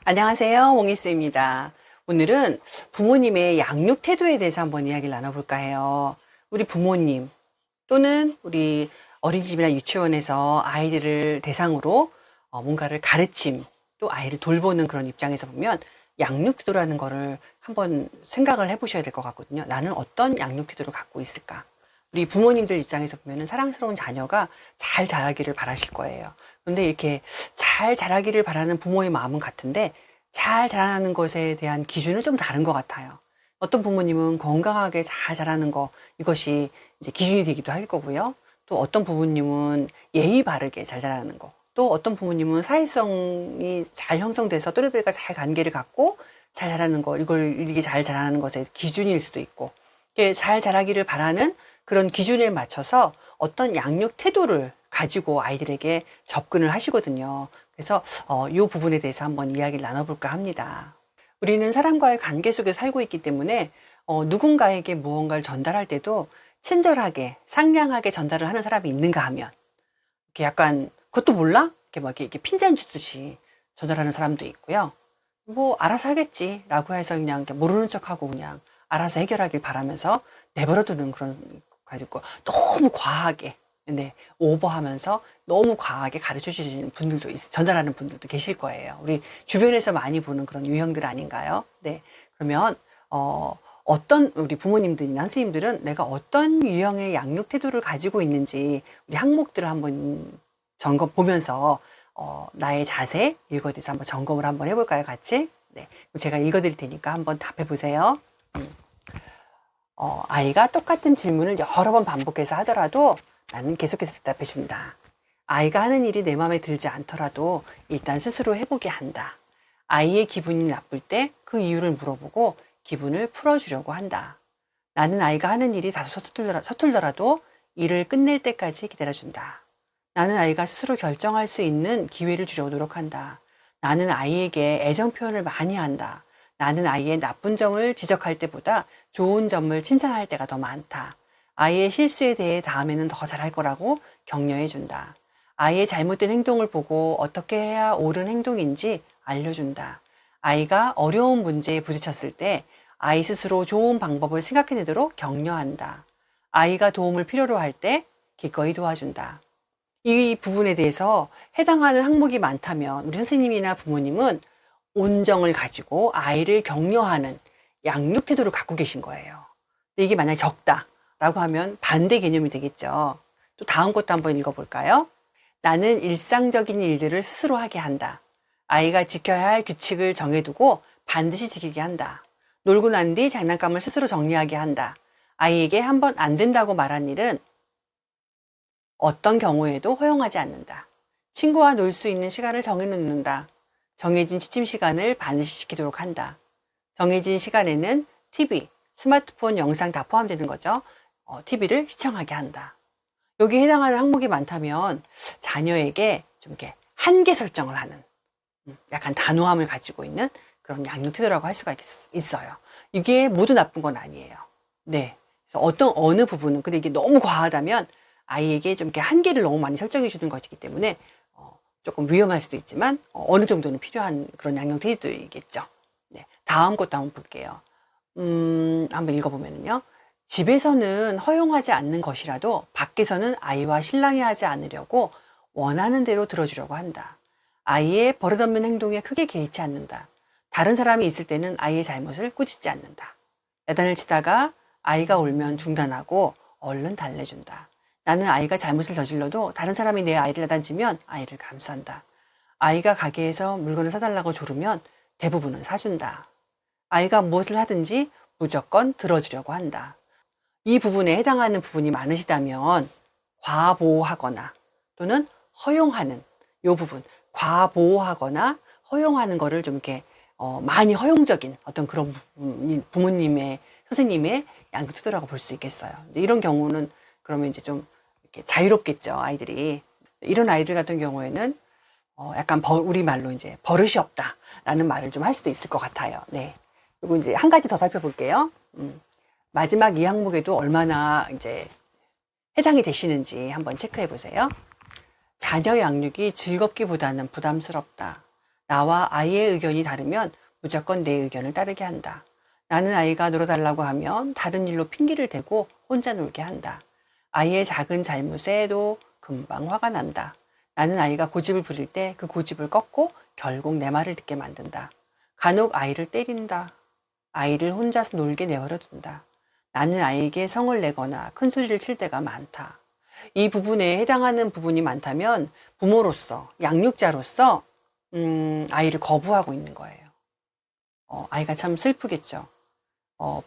안녕하세요, 몽이스입니다. 오늘은 부모님의 양육 태도에 대해서 한번 이야기를 나눠볼까 해요. 우리 부모님 또는 우리 어린이집이나 유치원에서 아이들을 대상으로 뭔가를 가르침, 또 아이를 돌보는 그런 입장에서 보면 양육 태도라는 거를 한번 생각을 해보셔야 될 것 같거든요. 나는 어떤 양육 태도를 갖고 있을까? 우리 부모님들 입장에서 보면 사랑스러운 자녀가 잘 자라기를 바라실 거예요. 근데 이렇게 잘 자라기를 바라는 부모의 마음은 같은데 잘 자라는 것에 대한 기준은 좀 다른 것 같아요. 어떤 부모님은 건강하게 잘 자라는 거, 이것이 이제 기준이 되기도 할 거고요. 또 어떤 부모님은 예의 바르게 잘 자라는 거, 또 어떤 부모님은 사회성이 잘 형성돼서 또래들과 잘 관계를 갖고 잘 자라는 거, 이게 잘 자라는 것의 기준일 수도 있고, 이게 잘 자라기를 바라는 그런 기준에 맞춰서 어떤 양육 태도를 가지고 아이들에게 접근을 하시거든요. 그래서 이 부분에 대해서 한번 이야기를 나눠볼까 합니다. 우리는 사람과의 관계 속에 살고 있기 때문에 누군가에게 무언가를 전달할 때도 친절하게, 상냥하게 전달을 하는 사람이 있는가 하면 이렇게 약간 그것도 몰라? 이렇게 막 이렇게 핀잔 주듯이 전달하는 사람도 있고요. 뭐 알아서 하겠지라고 해서 그냥 모르는 척하고 그냥 알아서 해결하길 바라면서 내버려두는 그런 가지고 너무 과하게 오버하면서 너무 과하게 가르쳐 주시는 분들도 전달하는 분들도 계실 거예요. 우리 주변에서 많이 보는 그런 유형들 아닌가요? 네. 그러면 어떤 우리 부모님들이나 선생님들은 내가 어떤 유형의 양육 태도를 가지고 있는지 우리 항목들을 한번 점검 보면서 나의 자세 이거에 대해서 한번 점검을 한번 해볼까요, 같이? 네. 제가 읽어드릴 테니까 한번 답해 보세요. 아이가 똑같은 질문을 여러 번 반복해서 하더라도 나는 계속해서 대답해 준다. 아이가 하는 일이 내 마음에 들지 않더라도 일단 스스로 해보게 한다. 아이의 기분이 나쁠 때 그 이유를 물어보고 기분을 풀어주려고 한다. 나는 아이가 하는 일이 다소 서툴더라도 일을 끝낼 때까지 기다려준다. 나는 아이가 스스로 결정할 수 있는 기회를 주려고 노력한다. 나는 아이에게 애정 표현을 많이 한다. 나는 아이의 나쁜 점을 지적할 때보다 좋은 점을 칭찬할 때가 더 많다. 아이의 실수에 대해 다음에는 더 잘할 거라고 격려해 준다. 아이의 잘못된 행동을 보고 어떻게 해야 옳은 행동인지 알려준다. 아이가 어려운 문제에 부딪혔을 때 아이 스스로 좋은 방법을 생각해내도록 격려한다. 아이가 도움을 필요로 할 때 기꺼이 도와준다. 이 부분에 대해서 해당하는 항목이 많다면 우리 선생님이나 부모님은 온정을 가지고 아이를 격려하는 양육 태도를 갖고 계신 거예요. 근데 이게 만약에 적다라고 하면 반대 개념이 되겠죠. 또 다음 것도 한번 읽어볼까요? 나는 일상적인 일들을 스스로 하게 한다. 아이가 지켜야 할 규칙을 정해두고 반드시 지키게 한다. 놀고 난 뒤 장난감을 스스로 정리하게 한다. 아이에게 한번 안 된다고 말한 일은 어떤 경우에도 허용하지 않는다. 친구와 놀 수 있는 시간을 정해놓는다. 정해진 취침 시간을 반드시 지키도록 한다. 정해진 시간에는 TV, 스마트폰 영상 다 포함되는 거죠. TV를 시청하게 한다. 여기에 해당하는 항목이 많다면 자녀에게 좀 이렇게 한계 설정을 하는 약간 단호함을 가지고 있는 그런 양육 태도라고 할 수가 있어요. 이게 모두 나쁜 건 아니에요. 네. 그래서 어느 부분은 근데 이게 너무 과하다면 아이에게 좀 이렇게 한계를 너무 많이 설정해 주는 것이기 때문에 조금 위험할 수도 있지만 어느 정도는 필요한 그런 양육 태도이겠죠. 네. 다음 것도 한번 볼게요. 한번 읽어보면요. 집에서는 허용하지 않는 것이라도 밖에서는 아이와 실랑이하지 않으려고 원하는 대로 들어주려고 한다. 아이의 버릇없는 행동에 크게 개의치 않는다. 다른 사람이 있을 때는 아이의 잘못을 꾸짖지 않는다. 야단을 치다가 아이가 울면 중단하고 얼른 달래준다. 나는 아이가 잘못을 저질러도 다른 사람이 내 아이를 야단치면 아이를 감싼다. 아이가 가게에서 물건을 사달라고 조르면 대부분은 사준다. 아이가 무엇을 하든지 무조건 들어주려고 한다. 이 부분에 해당하는 부분이 많으시다면 과보호하거나 또는 허용하는 이 부분, 과보호하거나 허용하는 거를 좀 이렇게 많이 허용적인 어떤 그런 부모님의 선생님의 양육 태도라고 볼 수 있겠어요. 근데 이런 경우는 그러면 이제 좀 이렇게 자유롭겠죠, 아이들이. 이런 아이들 같은 경우에는 약간 우리말로 이제 버릇이 없다라는 말을 좀 할 수도 있을 것 같아요. 네. 그리고 이제 한 가지 더 살펴볼게요. 마지막 이 항목에도 얼마나 이제 해당이 되시는지 한번 체크해 보세요. 자녀 양육이 즐겁기보다는 부담스럽다. 나와 아이의 의견이 다르면 무조건 내 의견을 따르게 한다. 나는 아이가 놀아달라고 하면 다른 일로 핑계를 대고 혼자 놀게 한다. 아이의 작은 잘못에도 금방 화가 난다. 나는 아이가 고집을 부릴 때 그 고집을 꺾고 결국 내 말을 듣게 만든다. 간혹 아이를 때린다. 아이를 혼자서 놀게 내버려둔다. 나는 아이에게 성을 내거나 큰 소리를 칠 때가 많다. 이 부분에 해당하는 부분이 많다면 부모로서, 양육자로서 아이를 거부하고 있는 거예요. 아이가 참 슬프겠죠.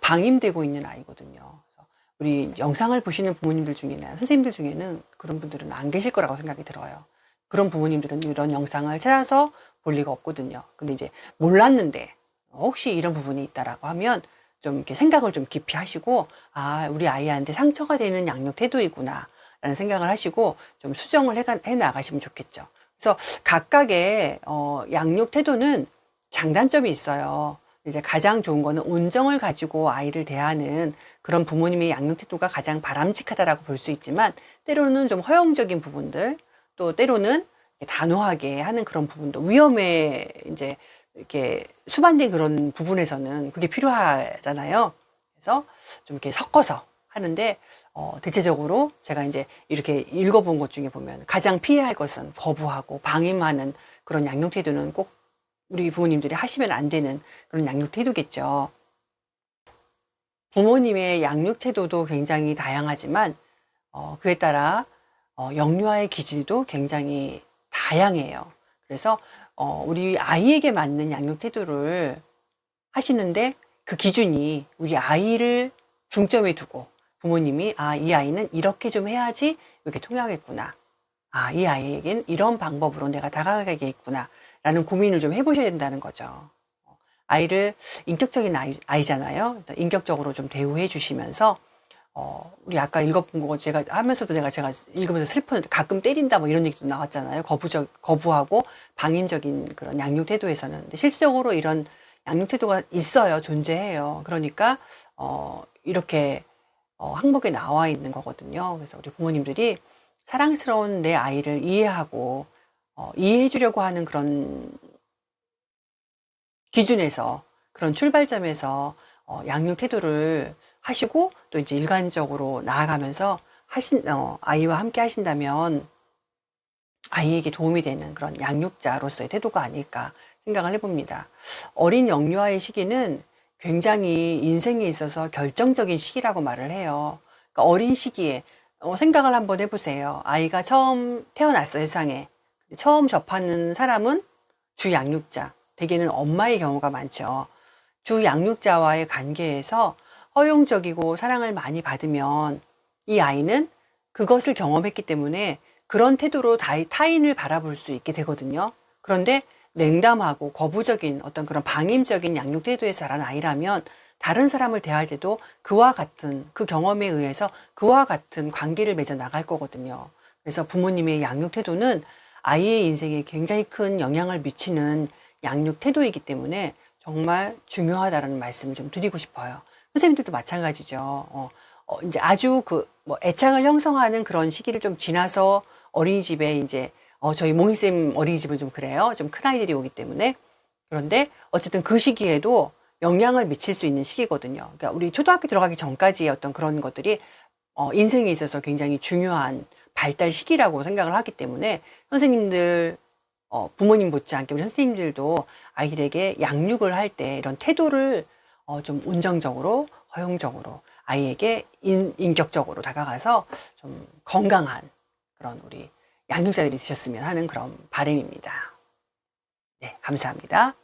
방임되고 있는 아이거든요. 그래서 우리 영상을 보시는 부모님들 중에는, 선생님들 중에는 그런 분들은 안 계실 거라고 생각이 들어요. 그런 부모님들은 이런 영상을 찾아서 볼 리가 없거든요. 근데 이제 몰랐는데 혹시 이런 부분이 있다라고 하면 좀 이렇게 생각을 좀 깊이 하시고, 아, 우리 아이한테 상처가 되는 양육 태도이구나 라는 생각을 하시고 좀 수정을 해 나가시면 좋겠죠. 그래서 각각의 양육 태도는 장단점이 있어요. 이제 가장 좋은 거는 온정을 가지고 아이를 대하는 그런 부모님의 양육 태도가 가장 바람직하다라고 볼 수 있지만, 때로는 좀 허용적인 부분들, 또 때로는 단호하게 하는 그런 부분도, 위험에 이제 이렇게 수반된 그런 부분에서는 그게 필요하잖아요. 그래서 좀 이렇게 섞어서 하는데, 대체적으로 제가 이제 이렇게 읽어본 것 중에 보면 가장 피해야 할 것은 거부하고 방임하는 그런 양육 태도는 꼭 우리 부모님들이 하시면 안 되는 그런 양육 태도겠죠. 부모님의 양육 태도도 굉장히 다양하지만, 그에 따라 영유아의 기질도 굉장히 다양해요. 그래서 우리 아이에게 맞는 양육 태도를 하시는데, 그 기준이 우리 아이를 중점에 두고 부모님이, 아, 이 아이는 이렇게 좀 해야지 이렇게 통하겠구나. 아, 이 아이에겐 이런 방법으로 내가 다가가겠구나 라는 고민을 좀 해보셔야 된다는 거죠. 아이를 인격적인 아이잖아요. 인격적으로 좀 대우해 주시면서, 우리 아까 읽어본 거 제가 하면서도 제가 읽으면서 슬펐는데, 가끔 때린다 뭐 이런 얘기도 나왔잖아요. 거부하고 방임적인 그런 양육 태도에서는. 근데 실질적으로 이런 양육 태도가 있어요. 존재해요. 그러니까, 이렇게, 항목에 나와 있는 거거든요. 그래서 우리 부모님들이 사랑스러운 내 아이를 이해하고, 이해해 주려고 하는 그런 기준에서, 그런 출발점에서 양육 태도를 하시고, 또 이제 일관적으로 나아가면서 아이와 함께 하신다면 아이에게 도움이 되는 그런 양육자로서의 태도가 아닐까 생각을 해봅니다. 어린 영유아의 시기는 굉장히 인생에 있어서 결정적인 시기라고 말을 해요. 그러니까 어린 시기에 생각을 한번 해보세요. 아이가 처음 태어났어요, 세상에. 처음 접하는 사람은 주 양육자, 대개는 엄마의 경우가 많죠. 주 양육자와의 관계에서 허용적이고 사랑을 많이 받으면 이 아이는 그것을 경험했기 때문에 그런 태도로 타인을 바라볼 수 있게 되거든요. 그런데 냉담하고 거부적인 어떤 그런 방임적인 양육 태도에서 자란 아이라면 다른 사람을 대할 때도 그와 같은, 그 경험에 의해서 그와 같은 관계를 맺어 나갈 거거든요. 그래서 부모님의 양육 태도는 아이의 인생에 굉장히 큰 영향을 미치는 양육 태도이기 때문에 정말 중요하다는 말씀을 좀 드리고 싶어요. 선생님들도 마찬가지죠. 이제 아주 애착을 형성하는 그런 시기를 좀 지나서 어린이집에 이제, 저희 몽이쌤 어린이집은 좀 그래요. 좀 큰 아이들이 오기 때문에. 그런데 어쨌든 그 시기에도 영향을 미칠 수 있는 시기거든요. 그러니까 우리 초등학교 들어가기 전까지의 어떤 그런 것들이 인생에 있어서 굉장히 중요한 발달 시기라고 생각을 하기 때문에, 선생님들, 부모님 못지않게 우리 선생님들도 아이들에게 양육을 할 때 이런 태도를 좀 온정적으로, 허용적으로 아이에게 인격적으로 다가가서 좀 건강한 그런 우리 양육자들이 되셨으면 하는 그런 바람입니다. 네, 감사합니다.